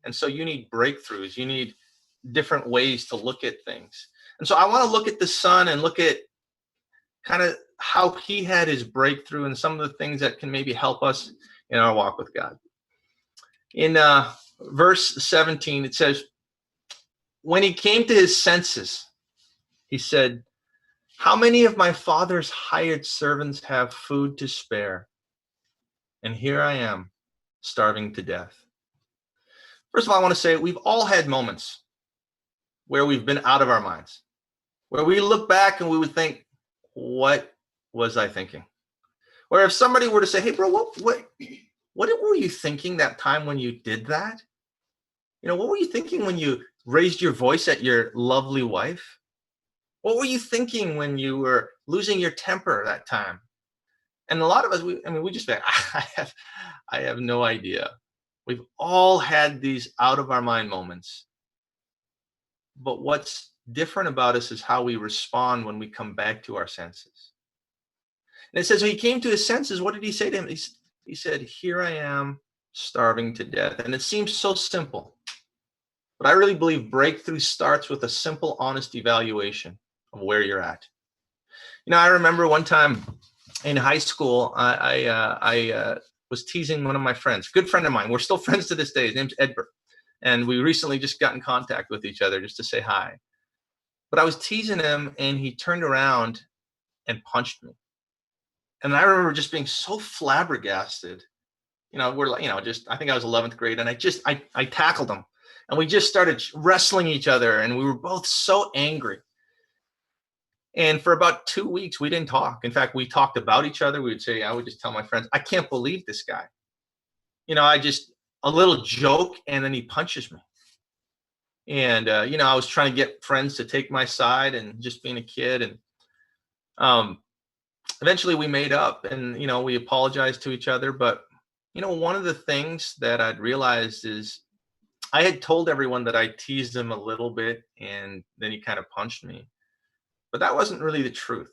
And so you need breakthroughs. You need different ways to look at things. And so I want to look at the son and look at kind of how he had his breakthrough and some of the things that can maybe help us in our walk with God. In verse 17, it says, when he came to his senses, he said, how many of my father's hired servants have food to spare? And here I am, starving to death. First of all, I want to say we've all had moments where we've been out of our minds, where we look back and we would think, what was I thinking? Or if somebody were to say, hey, bro, what were you thinking that time when you did that? You know, what were you thinking when you raised your voice at your lovely wife? What were you thinking when you were losing your temper that time? And a lot of us, we just think, I have no idea. We've all had these out of our mind moments. But what's different about us is how we respond when we come back to our senses. And it says, when he came to his senses, what did he say to him? He said, here I am, starving to death. And it seems so simple. But I really believe breakthrough starts with a simple, honest evaluation of where you're at. You know, I remember one time in high school, I was teasing one of my friends, good friend of mine. We're still friends to this day. His name's Edbert. And we recently just got in contact with each other just to say hi. But I was teasing him and he turned around and punched me. And I remember just being so flabbergasted. You know, I think I was 11th grade, and I tackled him. And we just started wrestling each other, and we were both so angry. And for about 2 weeks, we didn't talk. In fact, we talked about each other. I would just tell my friends, I can't believe this guy. You know, a little joke, and then he punches me. And, I was trying to get friends to take my side and just being a kid. And eventually we made up and, we apologized to each other. But, one of the things that I'd realized is I had told everyone that I teased him a little bit and then he kind of punched me. But that wasn't really the truth.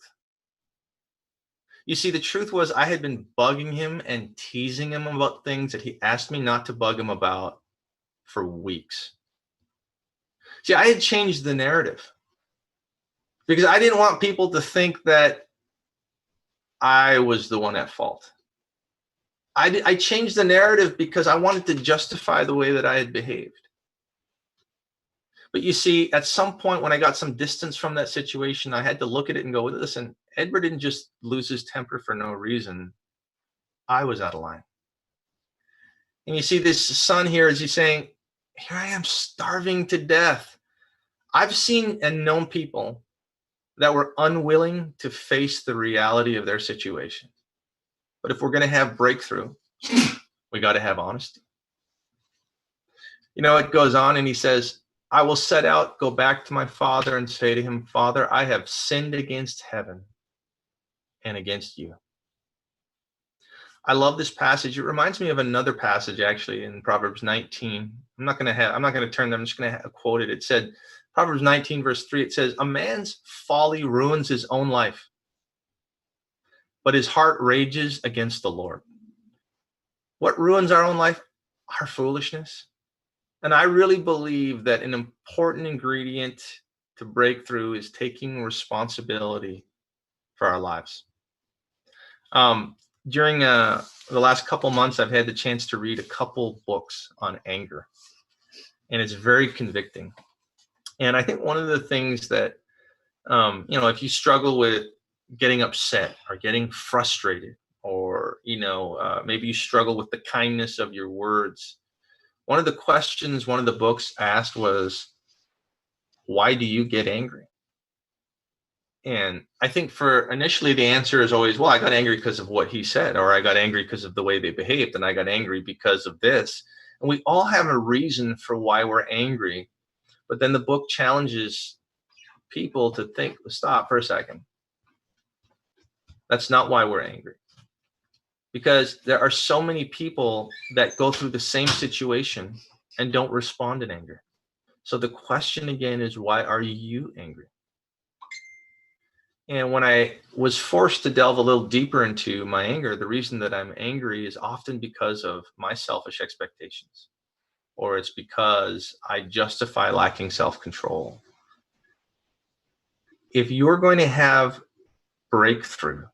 You see, the truth was I had been bugging him and teasing him about things that he asked me not to bug him about for weeks. See, I had changed the narrative because I didn't want people to think that I was the one at fault. I changed the narrative because I wanted to justify the way that I had behaved. But you see, at some point when I got some distance from that situation, I had to look at it and go, listen, Edward didn't just lose his temper for no reason. I was out of line. And you see this son here, as he's saying, here I am starving to death. I've seen and known people that were unwilling to face the reality of their situation. But if we're going to have breakthrough, we got to have honesty. It goes on and he says, I will set out, go back to my father and say to him, Father, I have sinned against heaven and against you. I love this passage. It reminds me of another passage actually in Proverbs 19. I'm not going to turn them. I'm just going to quote it. It said, Proverbs 19 verse 3, it says, a man's folly ruins his own life, but his heart rages against the Lord. What ruins our own life? Our foolishness. And I really believe that an important ingredient to breakthrough is taking responsibility for our lives. During the last couple months, I've had the chance to read a couple books on anger, and it's very convicting. And I think one of the things that, if you struggle with getting upset or getting frustrated, or, maybe you struggle with the kindness of your words, one of the questions one of the books asked was, why do you get angry? And I think for initially the answer is always, well, I got angry because of what he said, or I got angry because of the way they behaved, and I got angry because of this. And we all have a reason for why we're angry. But then the book challenges people to think, stop for a second. That's not why we're angry. Because there are so many people that go through the same situation and don't respond in anger. So the question again is, why are you angry? And when I was forced to delve a little deeper into my anger, the reason that I'm angry is often because of my selfish expectations. or it's because I justify lacking self-control. If you're going to have breakthrough,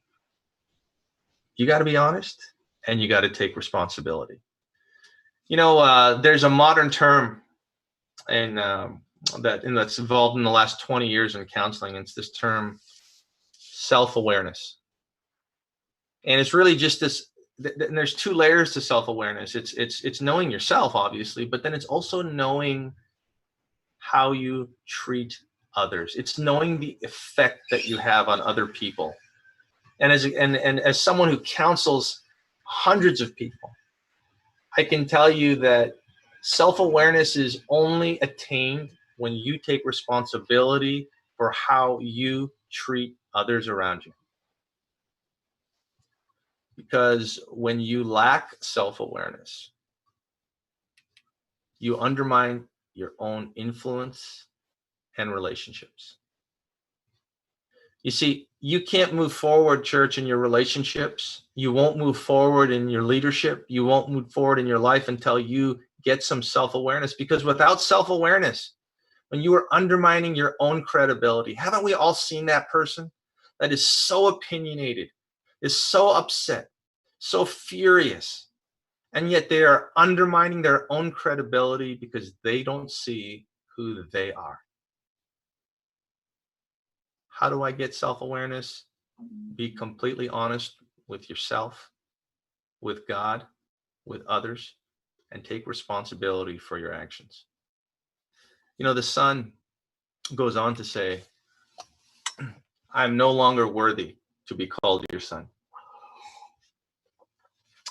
you got to be honest and you got to take responsibility. There's a modern term and that's evolved in the last 20 years in counseling. It's this term self-awareness, and it's really just this. And there's two layers to self-awareness. It's knowing yourself, obviously, but then it's also knowing how you treat others. It's knowing the effect that you have on other people. And as someone who counsels hundreds of people, I can tell you that self-awareness is only attained when you take responsibility for how you treat others around you. Because when you lack self-awareness, you undermine your own influence and relationships. You see, you can't move forward, church, in your relationships. You won't move forward in your leadership. You won't move forward in your life until you get some self-awareness. Because without self-awareness, when you are undermining your own credibility, haven't we all seen that person that is so opinionated, is so upset, so furious, and yet they are undermining their own credibility because they don't see who they are? How do I get self-awareness? Be completely honest with yourself, with God, with others, and take responsibility for your actions. The son goes on to say, I'm no longer worthy to be called your son.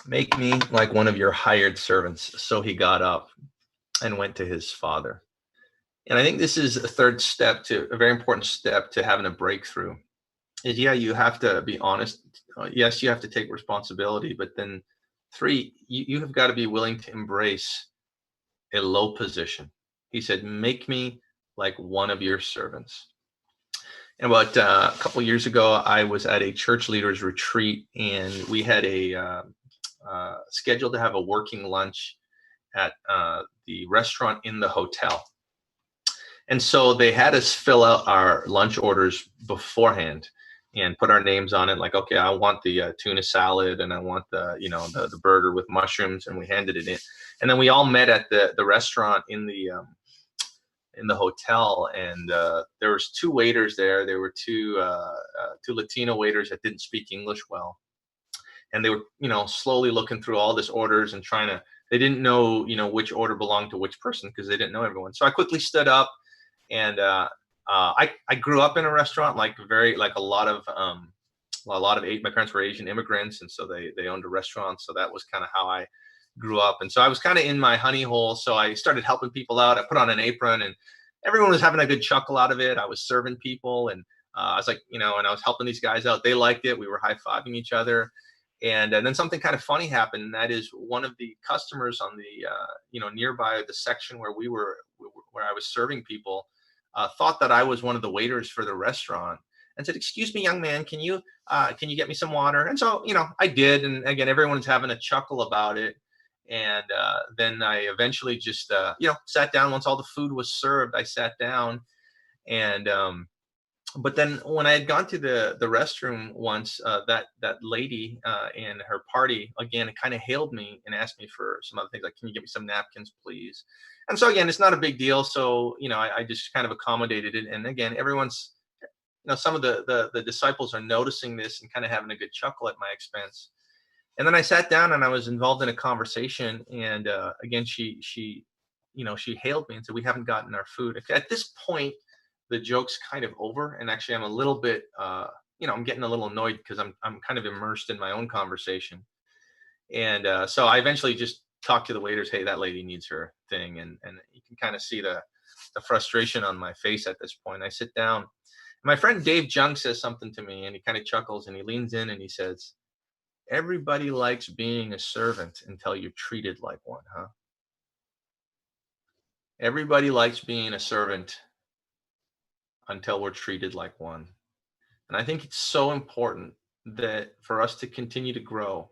Make me like one of your hired servants. So he got up and went to his father. And I think this is a a very important step to having a breakthrough. Is you have to be honest. Yes, you have to take responsibility, but then three, you have got to be willing to embrace a low position. He said, make me like one of your servants. And about a couple years ago, I was at a church leaders retreat, and we had a scheduled to have a working lunch at the restaurant in the hotel. And so they had us fill out our lunch orders beforehand and put our names on it. Like, okay, I want the tuna salad, and I want the burger with mushrooms, and we handed it in. And then we all met at the restaurant in the hotel, and there was two waiters there. There were two Latino waiters that didn't speak English well, and they were slowly looking through all this orders and they didn't know which order belonged to which person because they didn't know everyone. So I quickly stood up, and I grew up in a restaurant, like a lot of my parents were Asian immigrants, and so they owned a restaurant. So that was kind of how I grew up. And so I was kind of in my honey hole. So I started helping people out. I put on an apron, and everyone was having a good chuckle out of it. I was serving people, and I was like, and I was helping these guys out. They liked it. We were high-fiving each other. And then something kind of funny happened. And that is, one of the customers on the, nearby the section where I was serving people, thought that I was one of the waiters for the restaurant, and said, "Excuse me, young man, can you get me some water?" And so, I did. And again, everyone's having a chuckle about it. And then I eventually just, sat down. Once all the food was served, I sat down. And but then when I had gone to the restroom once, that lady and her party again kind of hailed me and asked me for some other things, like, "Can you get me some napkins, please?" And so again, it's not a big deal. So I just kind of accommodated it. And again, everyone's, some of the disciples are noticing this and kind of having a good chuckle at my expense. And then I sat down and I was involved in a conversation. And again, she hailed me and said, "We haven't gotten our food." At this point, the joke's kind of over, and actually I'm a little bit I'm getting a little annoyed because I'm kind of immersed in my own conversation. And so I eventually just talked to the waiters, "Hey, that lady needs her thing." And you can kind of see the frustration on my face at this point. I sit down. My friend Dave Jung says something to me, and he kind of chuckles, and he leans in and he says, "Everybody likes being a servant until you're treated like one, huh?" Everybody likes being a servant until we're treated like one. And I think it's so important that for us to continue to grow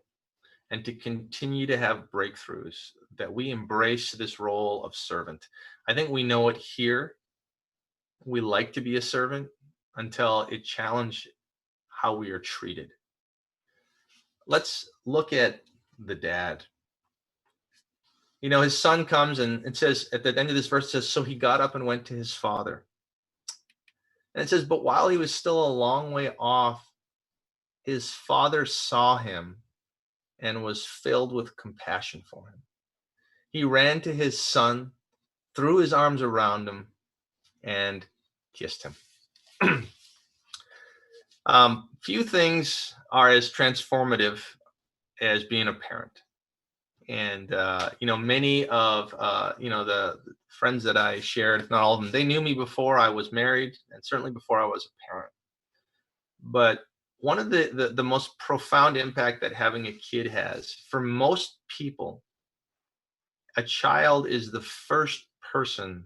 and to continue to have breakthroughs, that we embrace this role of servant. I think we know it here. We like to be a servant until it challenged how we are treated. Let's look at the dad. His son comes, and it says at the end of this verse, it says, so he got up and went to his father. And it says, but while he was still a long way off, his father saw him and was filled with compassion for him. He ran to his son, threw his arms around him, and kissed him. Few things are as transformative as being a parent. And, many of, the friends that I shared, if not all of them, they knew me before I was married and certainly before I was a parent. But one of the most profound impact that having a kid has for most people, a child is the first person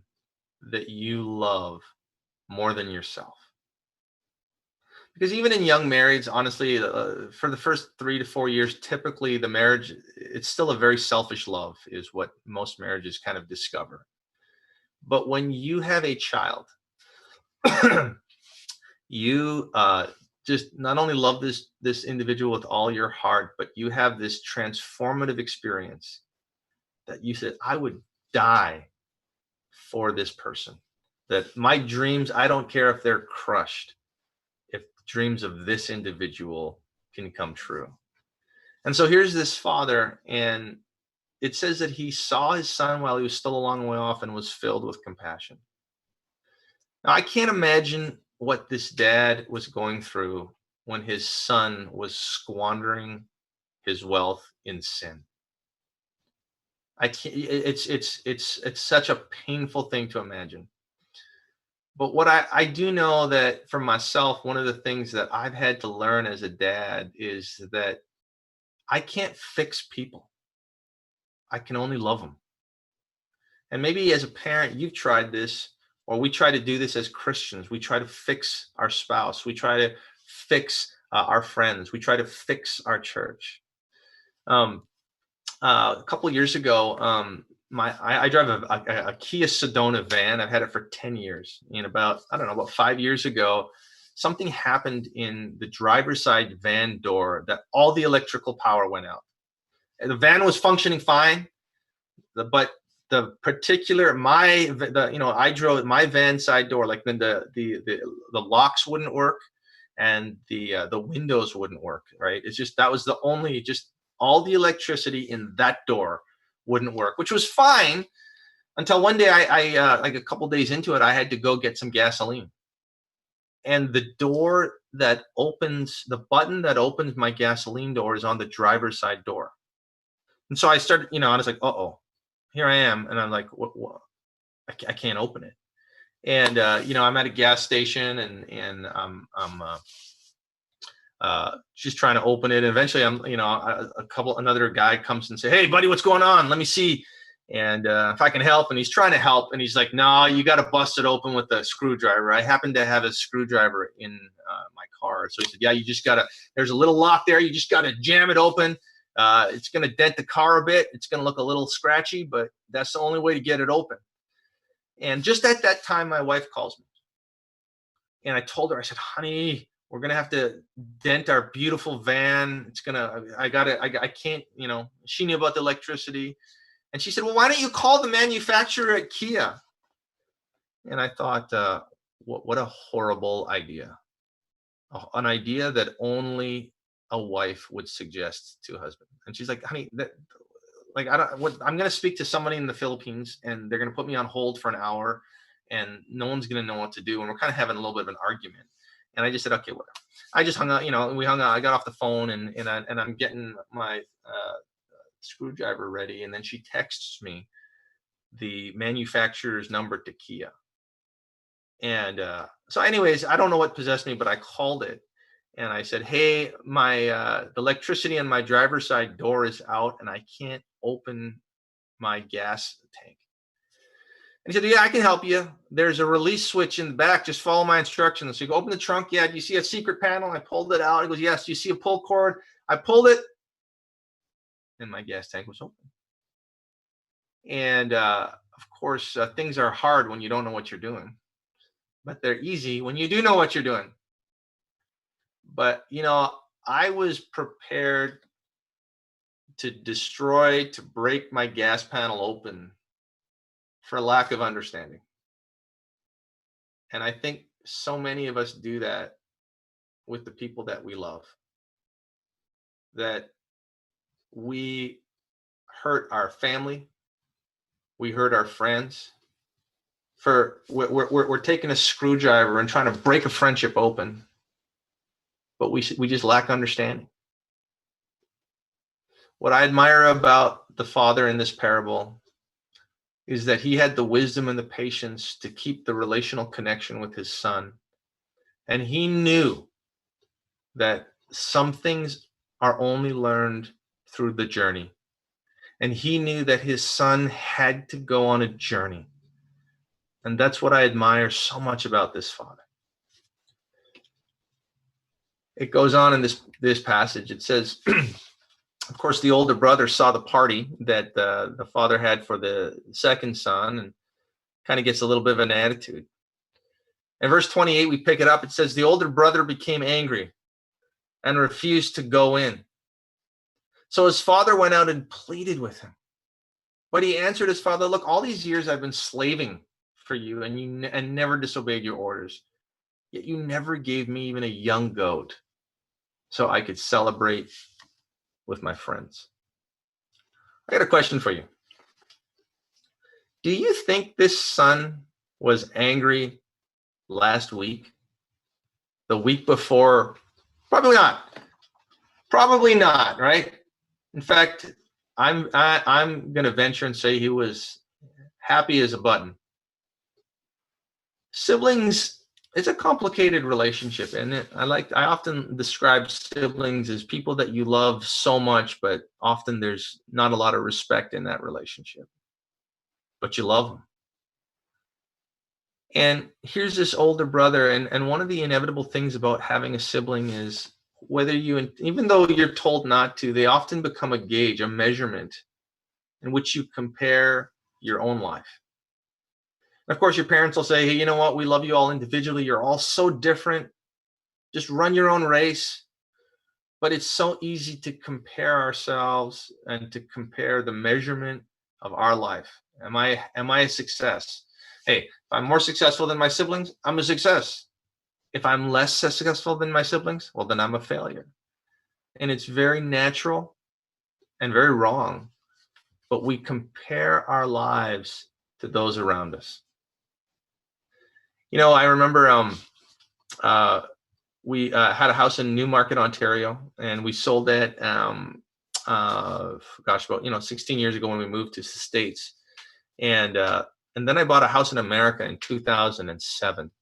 that you love more than yourself. Because even in young marrieds, honestly, for the first 3 to 4 years, typically the marriage, it's still a very selfish love is what most marriages kind of discover. But when you have a child, you just not only love this individual with all your heart, but you have this transformative experience that you said, I would die for this person. That my dreams, I don't care if they're crushed, if dreams of this individual can come true. And so here's this father, and it says that he saw his son while he was still a long way off and was filled with compassion. Now, I can't imagine what this dad was going through when his son was squandering his wealth in sin. I can't, it's such a painful thing to imagine. But what I do know that for myself, one of the things that I've had to learn as a dad is that I can't fix people. I can only love them. And maybe as a parent, you've tried this, or we try to do this as Christians. We try to fix our spouse. We try to fix our friends. We try to fix our church. A couple of years ago, I drive a Kia Sedona van. I've had it for 10 years. And about 5 years ago, something happened in the driver's side van door that all the electrical power went out. And the van was functioning fine, but the particular I drove my van side door, like then the locks wouldn't work and the windows wouldn't work. Right? It's just that was the only just all the electricity in that door wouldn't work, which was fine until one day I like a couple days into it, I had to go get some gasoline. And the button that opens my gasoline door is on the driver's side door. And so I started, I was like, uh-oh, here I am. And I'm like, what? I can't open it. And, I'm at a gas station and I'm just trying to open it. And eventually another guy comes and say, hey buddy, what's going on? Let me see. And if I can help. And he's trying to help. And he's like, no, you got to bust it open with a screwdriver. I happen to have a screwdriver in my car. So he said, yeah, you just got to, there's a little lock there. You just got to jam it open. It's going to dent the car a bit. It's going to look a little scratchy, but that's the only way to get it open. And just at that time, my wife calls me. And I told her, I said, honey, we're going to have to dent our beautiful van. I can't, she knew about the electricity. And she said, well, why don't you call the manufacturer at Kia? And I thought, what a horrible idea. An idea that only a wife would suggest to a husband. And she's like, honey, I'm going to speak to somebody in the Philippines and they're going to put me on hold for an hour and no one's going to know what to do. And we're kind of having a little bit of an argument. And I just said, okay, whatever. I just hung out, we hung out. I got off the phone and I'm getting my screwdriver ready. And then she texts me the manufacturer's number to Kia. And so anyways, I don't know what possessed me, but I called it. And I said, hey, the electricity on my driver's side door is out and I can't open my gas tank. And he said, yeah, I can help you. There's a release switch in the back. Just follow my instructions. So you go open the trunk. Yeah, do you see a secret panel? I pulled it out. He goes, yes. Do you see a pull cord? I pulled it. and my gas tank was open. And of course, things are hard when you don't know what you're doing, but they're easy when you do know what you're doing. But, I was prepared to break my gas panel open for lack of understanding. And I think so many of us do that with the people that we love, that we hurt our family, we hurt our friends. We're taking a screwdriver and trying to break a friendship open, but we just lack understanding. What I admire about the father in this parable is that he had the wisdom and the patience to keep the relational connection with his son. And he knew that some things are only learned through the journey. And he knew that his son had to go on a journey. And that's what I admire so much about this father. It goes on in this passage. It says, of course, the older brother saw the party that the father had for the second son and kind of gets a little bit of an attitude. In verse 28, we pick it up. It says, the older brother became angry and refused to go in. So his father went out and pleaded with him. But he answered his father, look, all these years I've been slaving for you and never disobeyed your orders. Yet you never gave me even a young goat so I could celebrate with my friends. I got a question for you. Do you think this son was angry last week? The week before? Probably not. Probably not, right? In fact, I'm going to venture and say he was happy as a button. Siblings, it's a complicated relationship, and I often describe siblings as people that you love so much, but often there's not a lot of respect in that relationship. But you love them. And here's this older brother, and one of the inevitable things about having a sibling is even though you're told not to, they often become a gauge, a measurement in which you compare your own life. And of course, your parents will say, hey, you know what? We love you all individually. You're all so different. Just run your own race. But it's so easy to compare ourselves and to compare the measurement of our life. Am I a success? Hey, if I'm more successful than my siblings, I'm a success. If I'm less successful than my siblings, well, then I'm a failure. And it's very natural and very wrong, but we compare our lives to those around us. I remember we had a house in Newmarket, Ontario, and we sold it, about 16 years ago when we moved to the States. And then I bought a house in America in 2007.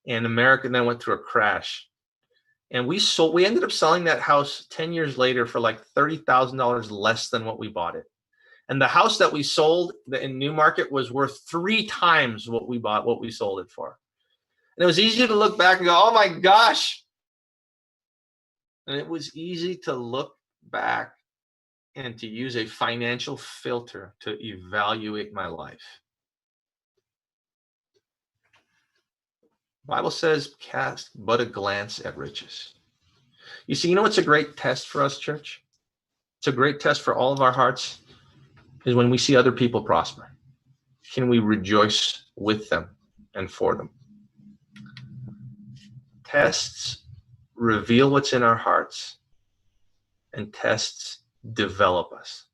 And America then went through a crash. And we ended up selling that house 10 years later for like $30,000 less than what we bought it. And the house that we sold in Newmarket was worth 3 times what we sold it for. And it was easy to look back and go, oh my gosh. And it was easy to look back and to use a financial filter to evaluate my life. The Bible says, cast but a glance at riches. You see, what's a great test for us, church? It's a great test for all of our hearts, is when we see other people prosper. Can we rejoice with them and for them? Tests reveal what's in our hearts, and tests develop us.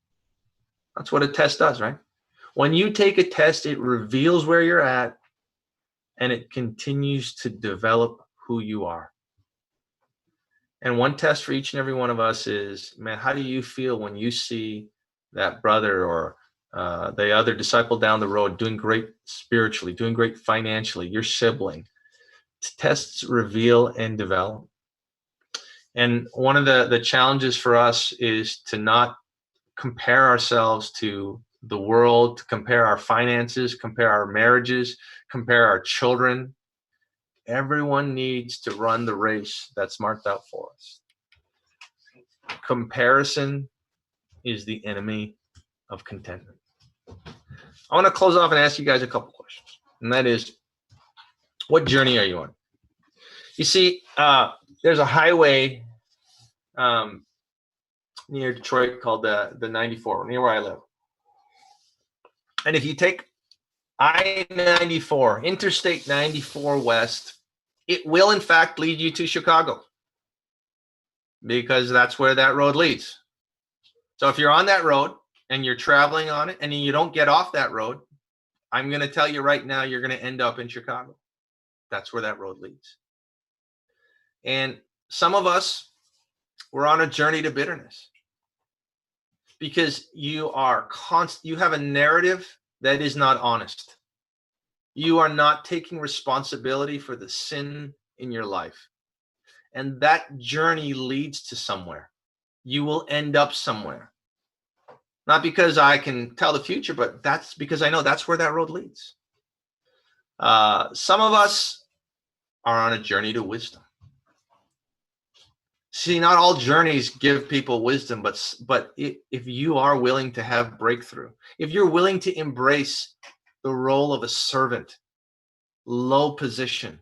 That's what a test does, right? When you take a test, it reveals where you're at, and it continues to develop who you are. And one test for each and every one of us is, man, how do you feel when you see that brother or the other disciple down the road doing great spiritually, doing great financially, your sibling? Tests reveal and develop. And one of the challenges for us is to not compare ourselves to the world, to compare our finances, compare our marriages, compare our children. Everyone needs to run the race that's marked out for us. Comparison is the enemy of contentment. I want to close off and ask you guys a couple questions. And that is, what journey are you on? You see, there's a highway near Detroit called the 94, near where I live. And if you take I-94, Interstate 94 West, it will in fact lead you to Chicago, because that's where that road leads. So if you're on that road and you're traveling on it and you don't get off that road, I'm going to tell you right now, you're going to end up in Chicago. That's where that road leads. And some of us, we're on a journey to bitterness because you have a narrative that is not honest. You are not taking responsibility for the sin in your life. And that journey leads to somewhere. You will end up somewhere. Not because I can tell the future, but that's because I know that's where that road leads. Some of us are on a journey to wisdom. See, not all journeys give people wisdom, but if you are willing to have breakthrough, if you're willing to embrace the role of a servant, low position,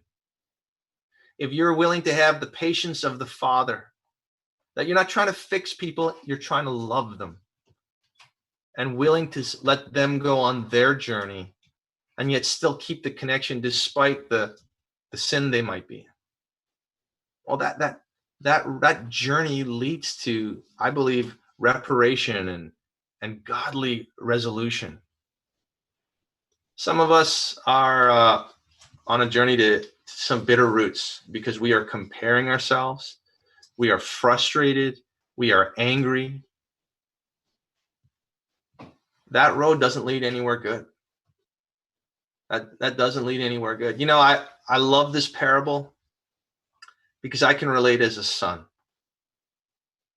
if you're willing to have the patience of the Father, that you're not trying to fix people, you're trying to love them, and willing to let them go on their journey, and yet still keep the connection despite the sin they might be in. Well, that journey leads to, I believe, reparation and godly resolution. Some of us are on a journey to some bitter roots because we are comparing ourselves. We are frustrated. We are angry. That road doesn't lead anywhere good. That doesn't lead anywhere good. You know, I love this parable because I can relate as a son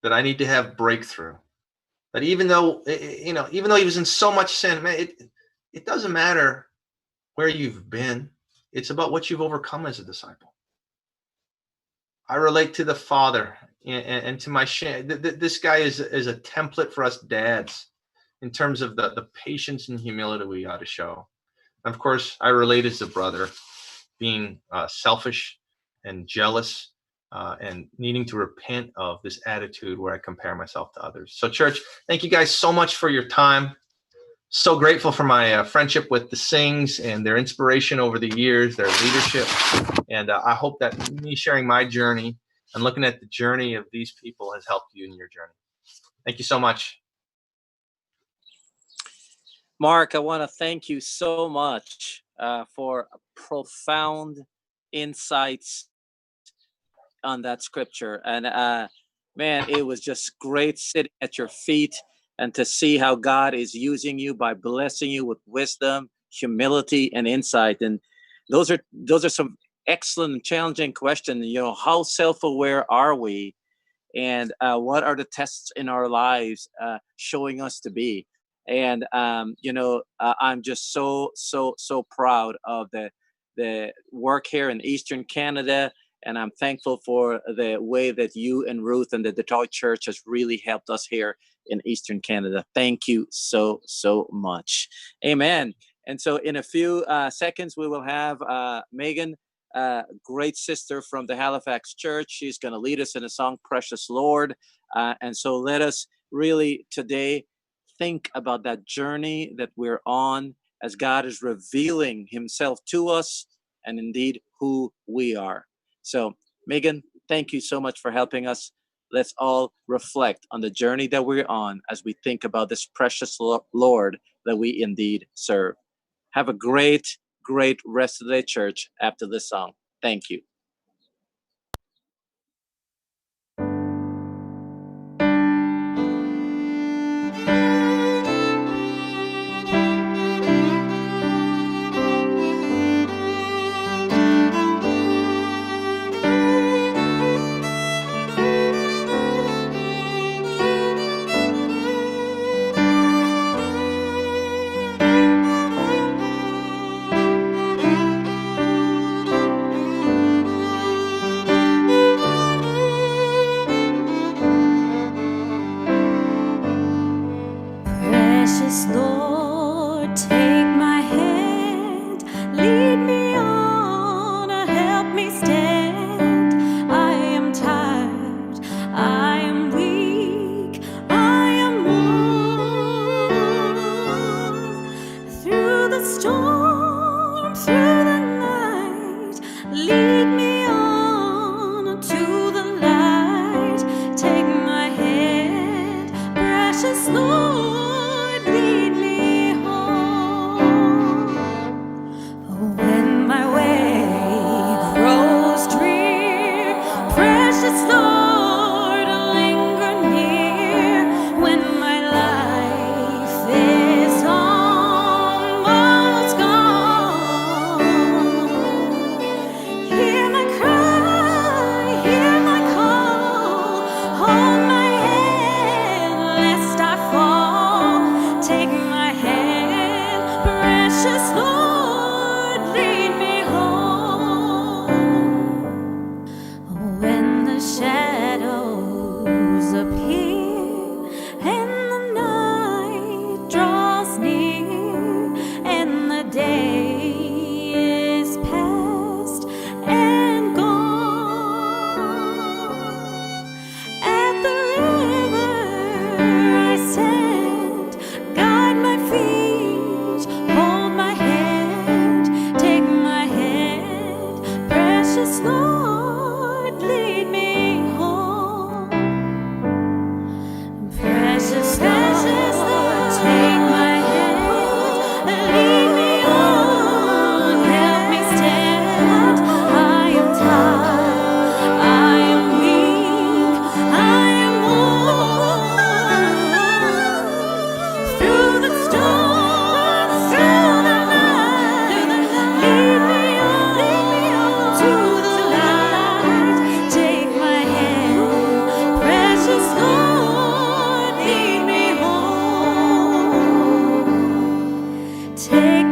that I need to have breakthrough. That even though he was in so much sin, man, it doesn't matter where you've been. It's about what you've overcome as a disciple. I relate to the Father and to my shame. This guy is a template for us dads in terms of the patience and humility we ought to show. And of course, I relate as a brother, being selfish and jealous and needing to repent of this attitude where I compare myself to others. So church, thank you guys so much for your time. So grateful for my friendship with the Sings and their inspiration over the years, their leadership. And I hope that me sharing my journey and looking at the journey of these people has helped you in your journey. Thank you so much. Mark, I want to thank you so much for profound insights on that scripture. And man, it was just great sitting at your feet and to see how God is using you by blessing you with wisdom, humility, and insight. And those are some excellent and challenging questions. You know, how self-aware are we? And what are the tests in our lives showing us to be? And I'm just so proud of the work here in Eastern Canada, and I'm thankful for the way that you and Ruth and the Detroit Church has really helped us here in Eastern Canada. Thank you so much. Amen. And so in a few seconds, we will have Megan, great sister from the Halifax Church. She's going to lead us in a song, Precious Lord. And so let us really today think about that journey that we're on as God is revealing himself to us and indeed who we are. So Megan, thank you so much for helping us. Let's all reflect on the journey that we're on as we think about this precious Lord that we indeed serve. Have a great rest of the day, church, after this song. Thank you. storm, through the night, lead me on to the light. Take my hand, precious Lord, lead me home. When my way grows drear, precious Lord, linger near. When my life is almost gone, hear my cry, hear my call. Hold my hand lest I fall. Take my hand, precious Lord, lead me home. When the shadows appear and the night draws near and the day is past and gone, at the river I stand, guide my feet, hold my hand, take my hand, precious Lord, lead me home. Precious Lord, take my hand, lead me on, help me stand. I am tired, I am weak, I am worn. Through the storm, through the night, lead me on to the light. Take my hand, precious Lord, lead me home. Take